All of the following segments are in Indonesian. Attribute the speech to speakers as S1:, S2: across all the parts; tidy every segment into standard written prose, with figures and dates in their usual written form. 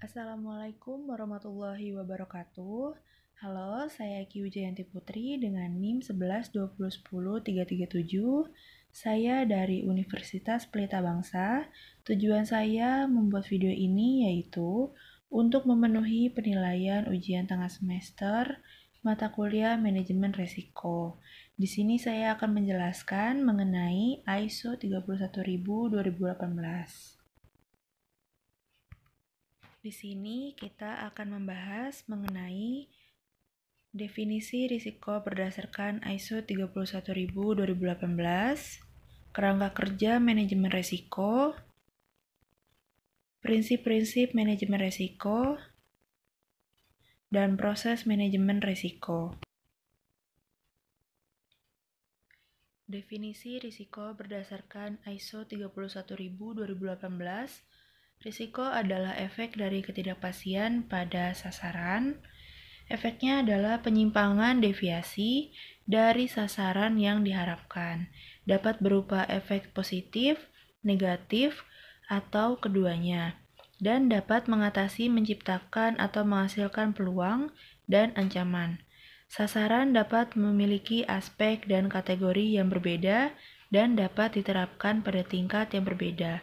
S1: Assalamualaikum warahmatullahi wabarakatuh. Halo, saya Ki Wijayanti Putri dengan NIM 1120100337. Saya dari Universitas Pelita Bangsa. Tujuan saya membuat video ini yaitu untuk memenuhi penilaian ujian tengah semester mata kuliah manajemen resiko. Di sini saya akan menjelaskan mengenai ISO 31000/2018. Di sini kita akan membahas mengenai definisi risiko berdasarkan ISO 31000/2018, kerangka kerja manajemen risiko, prinsip-prinsip manajemen risiko, dan proses manajemen risiko. Definisi risiko berdasarkan ISO 31000/2018. Risiko adalah efek dari ketidakpastian pada sasaran. Efeknya adalah penyimpangan deviasi dari sasaran yang diharapkan. Dapat berupa efek positif, negatif, atau keduanya. Dan dapat mengatasi, menciptakan, atau menghasilkan peluang dan ancaman. Sasaran dapat memiliki aspek dan kategori yang berbeda dan dapat diterapkan pada tingkat yang berbeda.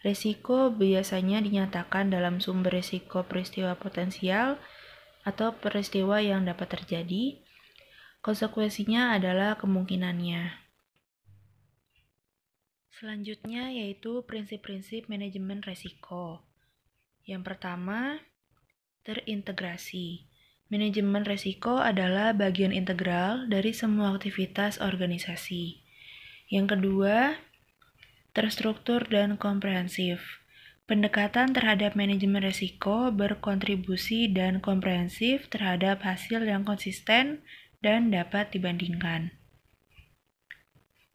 S1: Risiko biasanya dinyatakan dalam sumber risiko peristiwa potensial atau peristiwa yang dapat terjadi. Konsekuensinya adalah kemungkinannya. Selanjutnya yaitu prinsip-prinsip manajemen risiko. Yang pertama, terintegrasi. Manajemen risiko adalah bagian integral dari semua aktivitas organisasi. Yang kedua, terstruktur dan komprehensif. Pendekatan terhadap manajemen risiko berkontribusi dan komprehensif terhadap hasil yang konsisten dan dapat dibandingkan.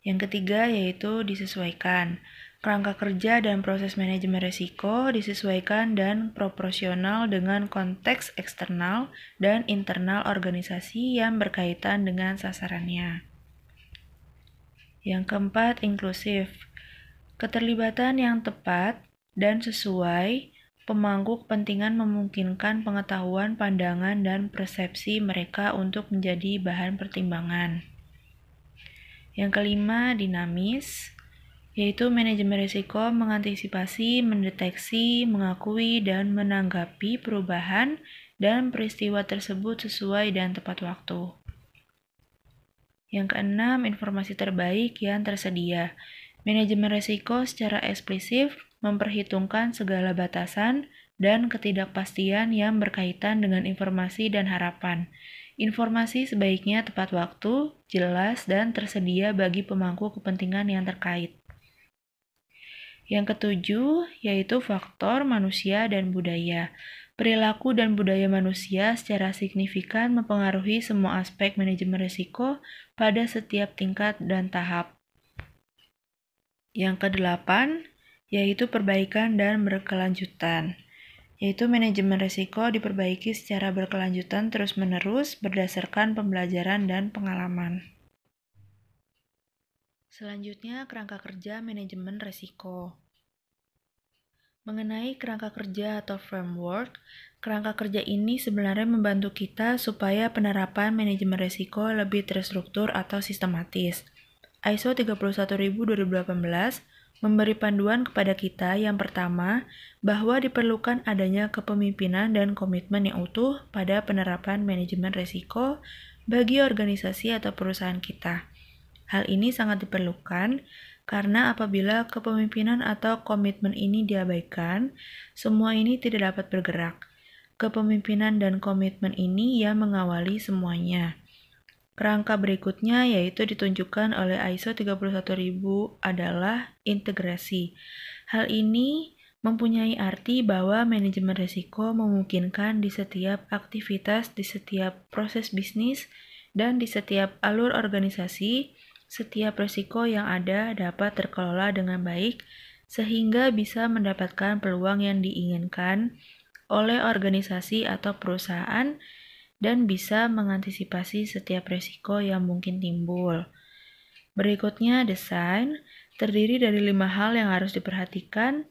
S1: Yang ketiga yaitu disesuaikan. Kerangka kerja dan proses manajemen risiko disesuaikan dan proporsional dengan konteks eksternal dan internal organisasi yang berkaitan dengan sasarannya. Yang keempat, inklusif. Keterlibatan yang tepat dan sesuai pemangku kepentingan memungkinkan pengetahuan, pandangan, dan persepsi mereka untuk menjadi bahan pertimbangan. Yang kelima, dinamis, yaitu manajemen risiko mengantisipasi, mendeteksi, mengakui, dan menanggapi perubahan dan peristiwa tersebut sesuai dan tepat waktu. Yang keenam, informasi terbaik yang tersedia. Manajemen risiko secara eksplisit memperhitungkan segala batasan dan ketidakpastian yang berkaitan dengan informasi dan harapan. Informasi sebaiknya tepat waktu, jelas, dan tersedia bagi pemangku kepentingan yang terkait. Yang ketujuh, yaitu faktor manusia dan budaya. Perilaku dan budaya manusia secara signifikan mempengaruhi semua aspek manajemen risiko pada setiap tingkat dan tahap. Yang kedelapan, yaitu perbaikan dan berkelanjutan. Yaitu manajemen risiko diperbaiki secara berkelanjutan terus-menerus berdasarkan pembelajaran dan pengalaman. Selanjutnya, kerangka kerja manajemen risiko. Mengenai kerangka kerja atau framework, kerangka kerja ini sebenarnya membantu kita supaya penerapan manajemen risiko lebih terstruktur atau sistematis. ISO 31000/2018 memberi panduan kepada kita yang pertama, bahwa diperlukan adanya kepemimpinan dan komitmen yang utuh pada penerapan manajemen risiko bagi organisasi atau perusahaan kita. Hal ini sangat diperlukan karena apabila kepemimpinan atau komitmen ini diabaikan, semua ini tidak dapat bergerak. Kepemimpinan dan komitmen ini yang mengawali semuanya. Kerangka berikutnya yaitu ditunjukkan oleh ISO 31000 adalah integrasi. Hal ini mempunyai arti bahwa manajemen risiko memungkinkan di setiap aktivitas, di setiap proses bisnis, dan di setiap alur organisasi, setiap risiko yang ada dapat terkelola dengan baik sehingga bisa mendapatkan peluang yang diinginkan oleh organisasi atau perusahaan dan bisa mengantisipasi setiap risiko yang mungkin timbul. Berikutnya, desain terdiri dari 5 hal yang harus diperhatikan.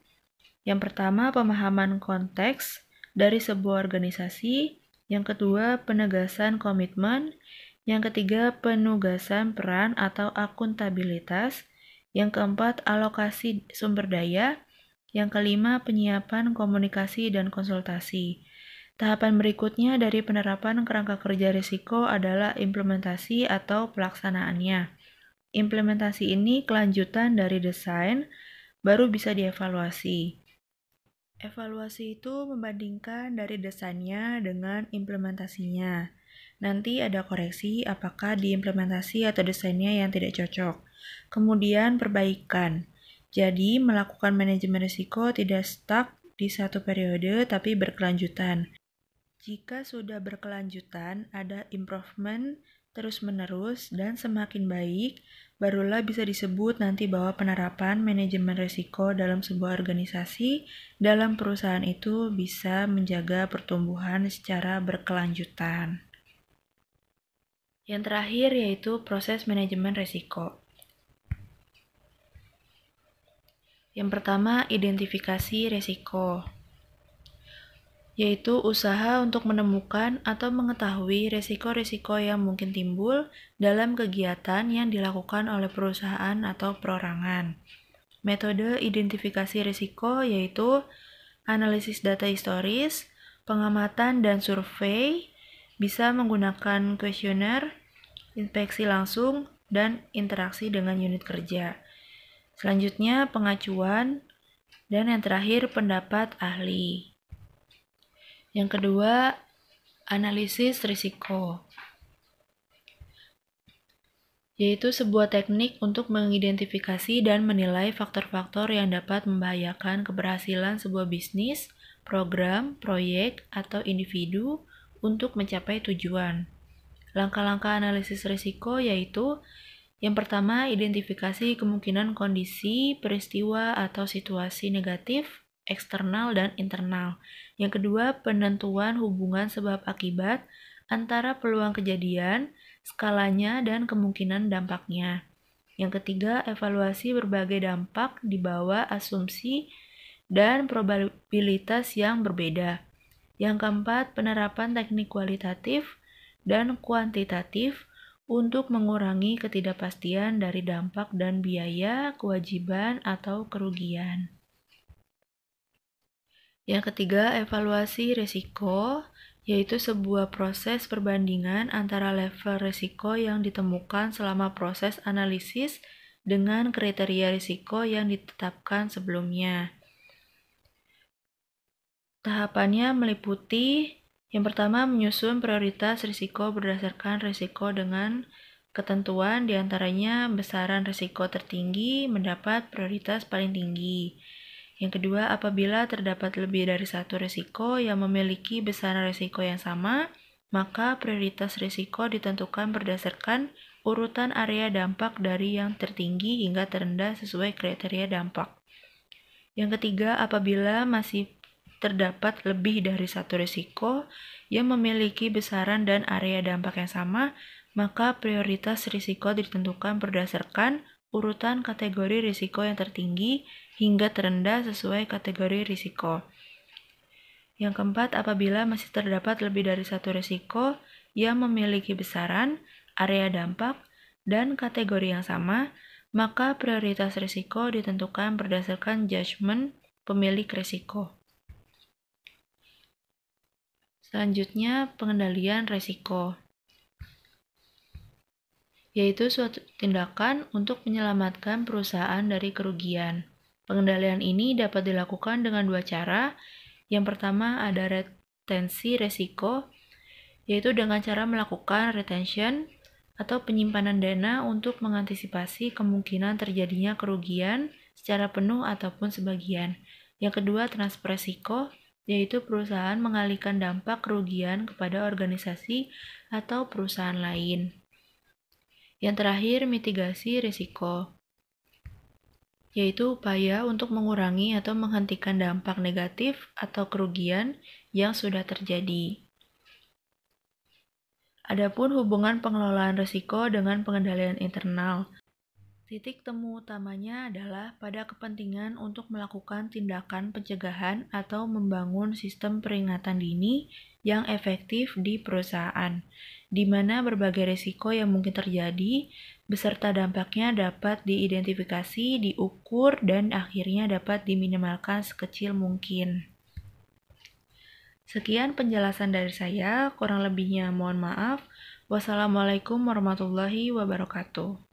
S1: Yang pertama, pemahaman konteks dari sebuah organisasi. Yang kedua, penegasan komitmen. Yang ketiga, penugasan peran atau akuntabilitas. Yang keempat, alokasi sumber daya. Yang kelima, penyiapan komunikasi dan konsultasi. Tahapan berikutnya dari penerapan kerangka kerja risiko adalah implementasi atau pelaksanaannya. Implementasi ini kelanjutan dari desain, baru bisa dievaluasi. Evaluasi itu membandingkan dari desainnya dengan implementasinya. Nanti ada koreksi apakah diimplementasi atau desainnya yang tidak cocok. Kemudian perbaikan. Jadi melakukan manajemen risiko tidak stuck di satu periode tapi berkelanjutan. Jika sudah berkelanjutan, ada improvement terus-menerus dan semakin baik, barulah bisa disebut nanti bahwa penerapan manajemen risiko dalam sebuah organisasi dalam perusahaan itu bisa menjaga pertumbuhan secara berkelanjutan. Yang terakhir yaitu proses manajemen risiko. Yang pertama, identifikasi risiko, yaitu usaha untuk menemukan atau mengetahui risiko-risiko yang mungkin timbul dalam kegiatan yang dilakukan oleh perusahaan atau perorangan. Metode identifikasi risiko yaitu analisis data historis, pengamatan dan survei, bisa menggunakan kuesioner, inspeksi langsung, dan interaksi dengan unit kerja. Selanjutnya pengacuan, dan yang terakhir pendapat ahli. Yang kedua, analisis risiko, yaitu sebuah teknik untuk mengidentifikasi dan menilai faktor-faktor yang dapat membahayakan keberhasilan sebuah bisnis, program, proyek, atau individu untuk mencapai tujuan. Langkah-langkah analisis risiko yaitu yang pertama, identifikasi kemungkinan kondisi, peristiwa, atau situasi negatif, eksternal dan internal. Yang kedua, penentuan hubungan sebab akibat antara peluang kejadian, skalanya, dan kemungkinan dampaknya. Yang ketiga, evaluasi berbagai dampak di bawah asumsi dan probabilitas yang berbeda. Yang keempat, penerapan teknik kualitatif dan kuantitatif untuk mengurangi ketidakpastian dari dampak dan biaya, kewajiban, atau kerugian. Yang ketiga, evaluasi risiko, yaitu sebuah proses perbandingan antara level risiko yang ditemukan selama proses analisis dengan kriteria risiko yang ditetapkan sebelumnya. Tahapannya meliputi yang pertama, menyusun prioritas risiko berdasarkan risiko dengan ketentuan diantaranya besaran risiko tertinggi mendapat prioritas paling tinggi. Yang kedua, apabila terdapat lebih dari satu risiko yang memiliki besaran risiko yang sama, maka prioritas risiko ditentukan berdasarkan urutan area dampak dari yang tertinggi hingga terendah sesuai kriteria dampak. Yang ketiga, apabila masih terdapat lebih dari satu risiko yang memiliki besaran dan area dampak yang sama, maka prioritas risiko ditentukan berdasarkan urutan kategori risiko yang tertinggi hingga terendah sesuai kategori risiko. Yang keempat, apabila masih terdapat lebih dari satu risiko yang memiliki besaran, area dampak, dan kategori yang sama, maka prioritas risiko ditentukan berdasarkan judgement pemilik risiko. Selanjutnya, pengendalian risiko, yaitu suatu tindakan untuk menyelamatkan perusahaan dari kerugian. Pengendalian ini dapat dilakukan dengan dua cara. Yang pertama ada retensi risiko, yaitu dengan cara melakukan retention atau penyimpanan dana untuk mengantisipasi kemungkinan terjadinya kerugian secara penuh ataupun sebagian. Yang kedua, transfer risiko, yaitu perusahaan mengalihkan dampak kerugian kepada organisasi atau perusahaan lain. Yang terakhir, mitigasi risiko, yaitu upaya untuk mengurangi atau menghentikan dampak negatif atau kerugian yang sudah terjadi. Adapun hubungan pengelolaan risiko dengan pengendalian internal. Titik temu utamanya adalah pada kepentingan untuk melakukan tindakan pencegahan atau membangun sistem peringatan dini yang efektif di perusahaan, di mana berbagai risiko yang mungkin terjadi, beserta dampaknya dapat diidentifikasi, diukur, dan akhirnya dapat diminimalkan sekecil mungkin. Sekian penjelasan dari saya, kurang lebihnya mohon maaf. Wassalamualaikum warahmatullahi wabarakatuh.